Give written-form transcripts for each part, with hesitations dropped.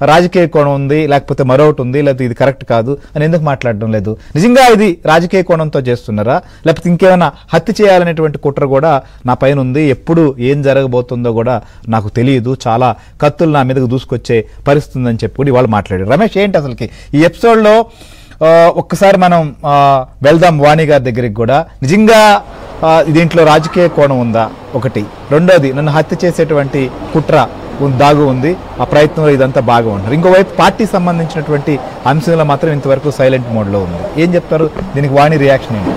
రాజకీయ కోణం ఉంది, లేకపోతే మరొకటి ఉంది, లేకపోతే ఇది కరెక్ట్ కాదు అని ఎందుకు మాట్లాడడం లేదు? నిజంగా ఇది రాజకీయ కోణంతో చేస్తున్నారా, లేకపోతే ఇంకేమైనా హత్య చేయాలనేటువంటి కుట్ర కూడా నా పైన ఉంది, ఎప్పుడు ఏం జరగబోతుందో కూడా నాకు తెలియదు, చాలా కత్తులు నా మీదకు దూసుకొచ్చే పరిస్థితి ఉందని చెప్పి కూడా వాళ్ళు మాట్లాడారు. రమేష్, ఏంటి అసలుకి ఈ ఎపిసోడ్లో? ఒక్కసారి మనం వెళ్దాం వాణి గారి దగ్గరికి కూడా. నిజంగా దీంట్లో రాజకీయ కోణం ఉందా? ఒకటి. రెండోది, నన్ను హత్య చేసేటువంటి కుట్ర దాగు ఉంది, ఆ ప్రయత్నంలో ఇదంతా బాగా ఉంటారు. ఇంకోవైపు పార్టీ సంబంధించినటువంటి అంశంలో మాత్రం ఇంతవరకు సైలెంట్ మోడ్లో ఉంది. ఏం చెప్తారు దీనికి? వాణి రియాక్షన్ ఏంటి?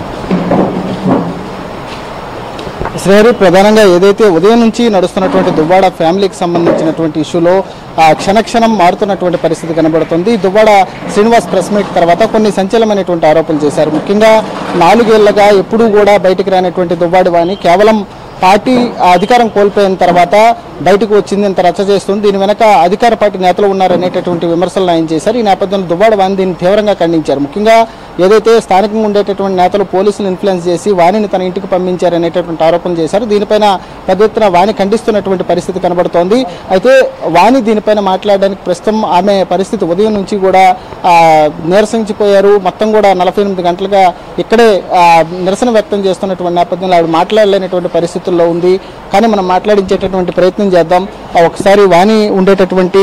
శ్రేయరి, ప్రధానంగా ఏదైతే ఉదయం నుంచి నడుస్తున్నటువంటి దువ్వాడ ఫ్యామిలీకి సంబంధించినటువంటి ఇష్యూలో క్షణక్షణం మారుతున్నటువంటి పరిస్థితి కనబడుతుంది. దువ్వాడ శ్రీనివాస్ ప్రెస్ మీట్ తర్వాత కొన్ని సంచలనమైనటువంటి ఆరోపణలు చేశారు. ముఖ్యంగా 4 ఏళ్లుగా ఎప్పుడూ కూడా బయటికి రానటువంటి దువ్వాడ వాణి కేవలం పార్టీ అధికారం కోల్పోయిన తర్వాత బయటకు వచ్చింది, ఇంత రచ్చ చేస్తుంది, దీని వెనక అధికార పార్టీ నేతలు ఉన్నారనేటటువంటి విమర్శలు ఆయన చేశారు. ఈ నేపథ్యంలో దువ్వాడ వాణి దీన్ని తీవ్రంగా ఖండించారు. ముఖ్యంగా ఏదైతే స్థానికంగా ఉండేటటువంటి నేతలు పోలీసులు ఇన్ఫ్లుయెన్స్ చేసి వాణిని తన ఇంటికి పంపించారనేటటువంటి ఆరోపణలు చేశారు. దీనిపైన పెద్ద ఎత్తున వాణి ఖండిస్తున్నటువంటి పరిస్థితి కనబడుతోంది. అయితే వాణి దీనిపైన మాట్లాడడానికి ప్రస్తుతం ఆమె పరిస్థితి ఉదయం నుంచి కూడా నీరసించిపోయారు. మొత్తం కూడా 48 గంటలుగా ఇక్కడే నిరసన వ్యక్తం చేస్తున్నటువంటి నేపథ్యంలో ఆవిడ మాట్లాడలేనటువంటి పరిస్థితుల్లో ఉంది. కానీ మనం మాట్లాడించేటటువంటి ప్రయత్నం చేద్దాం. ఒకసారి వాణి ఉండేటటువంటి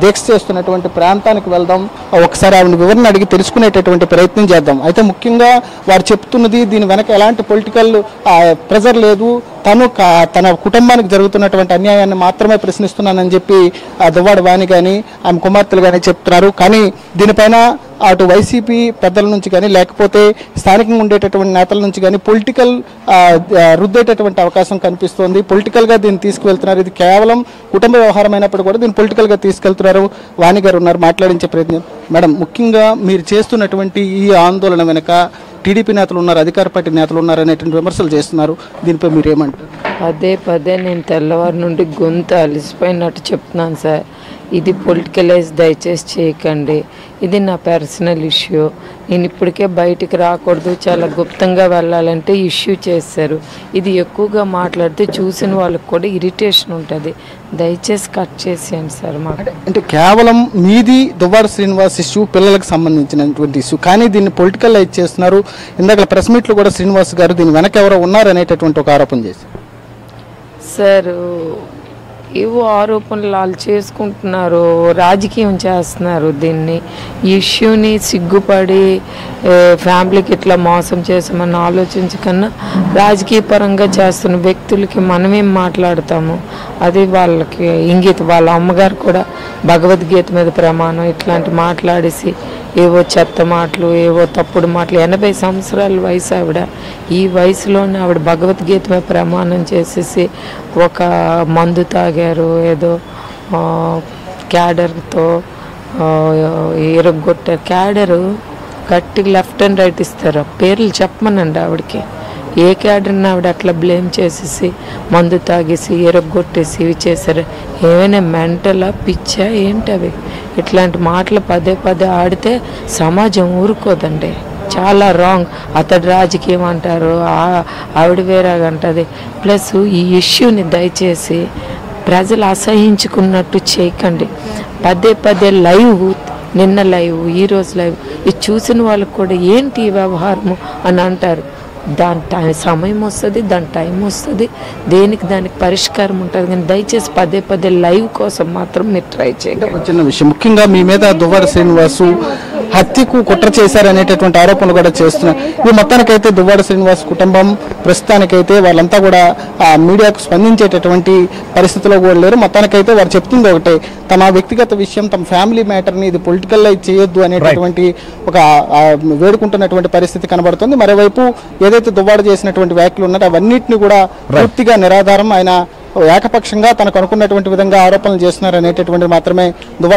దీక్ష చేస్తున్నటువంటి ప్రాంతానికి వెళ్దాం. ఒకసారి ఆవిడ వివరణ అడిగి తెలుసుకునేటటువంటి ప్రయత్నం చేద్దాం. అయితే ముఖ్యంగా వారు చెప్తున్నది దీని వెనక ఎలాంటి పొలిటికల్ ప్రెజర్ లేదు, తన కుటుంబానికి జరుగుతున్నటువంటి అన్యాయాన్ని మాత్రమే ప్రశ్నిస్తున్నానని చెప్పి దువ్వాడ వాణి కానీ ఆమె కుమార్తెలు కానీ చెప్తున్నారు. కానీ దీనిపైన అటు వైసీపీ పెద్దల నుంచి కానీ లేకపోతే స్థానికంగా ఉండేటటువంటి నేతల నుంచి కానీ పొలిటికల్ రుద్దేటటువంటి అవకాశం కనిపిస్తోంది. పొలిటికల్గా దీన్ని తీసుకువెళ్తున్నారు. ఇది కేవలం కుటుంబ వ్యవహారం అయినప్పుడు కూడా దీన్ని పొలిటికల్గా తీసుకెళ్తున్నారు. వాణి గారు ఉన్నారు, మాట్లాడించే ప్రయత్నం. మేడం, ముఖ్యంగా మీరు చేస్తున్నటువంటి ఈ ఆందోళన వెనుక టీడీపీ నేతలు ఉన్నారు, అధికార పార్టీ నేతలు ఉన్నారు అనేటువంటి విమర్శలు చేస్తున్నారు. దీనిపై మీరు ఏమంటారు? పదే నేను తెల్లవారి నుండి గొంతు అలిసిపోయినట్టు చెప్తున్నాను సార్. ఇది పొలిటికలైజ్ దయచేసి చేయకండి. ఇది నా పర్సనల్ ఇష్యూ. నేను ఇప్పటికే బయటికి రాకూడదు, చాలా గుప్తంగా వెళ్ళాలంటే ఇష్యూ చేశారు. ఇది ఎక్కువగా మాట్లాడితే చూసిన వాళ్ళకి కూడా ఇరిటేషన్ ఉంటుంది. దయచేసి కట్ చేసేయండి సార్. మాకు అంటే కేవలం మీది దువ్వాడ శ్రీనివాస్ ఇష్యూ, పిల్లలకు సంబంధించినటువంటి ఇష్యూ, కానీ దీన్ని పొలిటికలైజ్ చేస్తున్నారు. ఇందాక ప్రెస్ మీట్లో కూడా శ్రీనివాస్ గారు దీని వెనక ఎవరో ఉన్నారనేటటువంటి ఒక ఆరోపణ చేశారు. సార్, ఏవో ఆరోపణలు వాళ్ళు చేసుకుంటున్నారు, రాజకీయం చేస్తున్నారు. దీన్ని ఇష్యూని సిగ్గుపడి ఫ్యామిలీకి ఇట్లా మోసం చేసామని ఆలోచించకన్నా రాజకీయ పరంగా చేస్తున్న వ్యక్తులకి మనమేం మాట్లాడతాము, అది వాళ్ళకి ఇంగిత. వాళ్ళ అమ్మగారు కూడా భగవద్గీత మీద ప్రమాణం ఇట్లాంటి మాట్లాడేసి ఏవో చెత్త మాటలు, ఏవో తప్పుడు మాటలు. 80 సంవత్సరాల వయసు ఆవిడ. ఈ వయసులోనే ఆవిడ భగవద్గీత మీద ప్రమాణం చేసేసి ఒక మందు తాగారు, ఏదో క్యాడర్తో ఎరగొట్టారు. క్యాడరు గట్టి లెఫ్ట్ అండ్ రైట్ ఇస్తారు, పేర్లు చెప్పమనండి ఆవిడకి. ఏ క్యాడర్ని ఆవిడ అట్లా బ్లేమ్ చేసేసి మందు తాగేసి ఎరగొట్టేసి ఇవి చేశారు. ఏమైనా మెంటలా, పిచ్చా ఏంటి అవి? ఇట్లాంటి మాటలు పదే ఆడితే సమాజం ఊరుకోదండి. చాలా రాంగ్. అతడు రాజకీయం అంటారు, ఆవిడ వేరేగా అంటుంది. ప్లస్ ఈ ఇష్యూని దయచేసి ప్రజలు అసహించుకున్నట్టు చేయకండి. పదే లైవ్, నిన్న లైవ్, ఈరోజు లైవ్, ఇది చూసిన వాళ్ళకి కూడా ఏంటి ఈ వ్యవహారము అని అంటారు. దాని సమయం వస్తుంది, దాని టైం వస్తుంది, దానికి పరిష్కారం ఉంటుంది. కానీ దయచేసి పదే లైవ్ కోసం మాత్రం మీరు ట్రై చేయండి. ఒక చిన్న విషయం, ముఖ్యంగా మీ మీద దువ్వాడ శ్రీనివాసు హత్యకు కుట్ర చేశారనేటటువంటి ఆరోపణలు కూడా చేస్తున్నారు. ఈ మొత్తానికైతే దువ్వాడ శ్రీనివాస్ కుటుంబం ప్రస్తుతానికైతే వాళ్ళంతా కూడా మీడియాకు స్పందించేటటువంటి పరిస్థితిలో కూడా లేరు. మొత్తానికైతే వారు చెప్తుంది ఒకటే, తమ వ్యక్తిగత విషయం, తమ ఫ్యామిలీ మ్యాటర్ని ఇది పొలిటికలైజ్ చేయొద్దు అనేటటువంటి ఒక వేడుకుంటున్నటువంటి పరిస్థితి కనబడుతుంది. మరోవైపు ఏదైతే దువ్వాడ చేసినటువంటి వ్యాఖ్యలు ఉన్నారో అవన్నింటినీ కూడా పూర్తిగా నిరాధారం. ఆయన ఏకపక్షంగా తనకు అనుకున్నటువంటి విధంగా ఆరోపణలు చేస్తున్నారు అనేటటువంటి మాత్రమే దువ్వాడ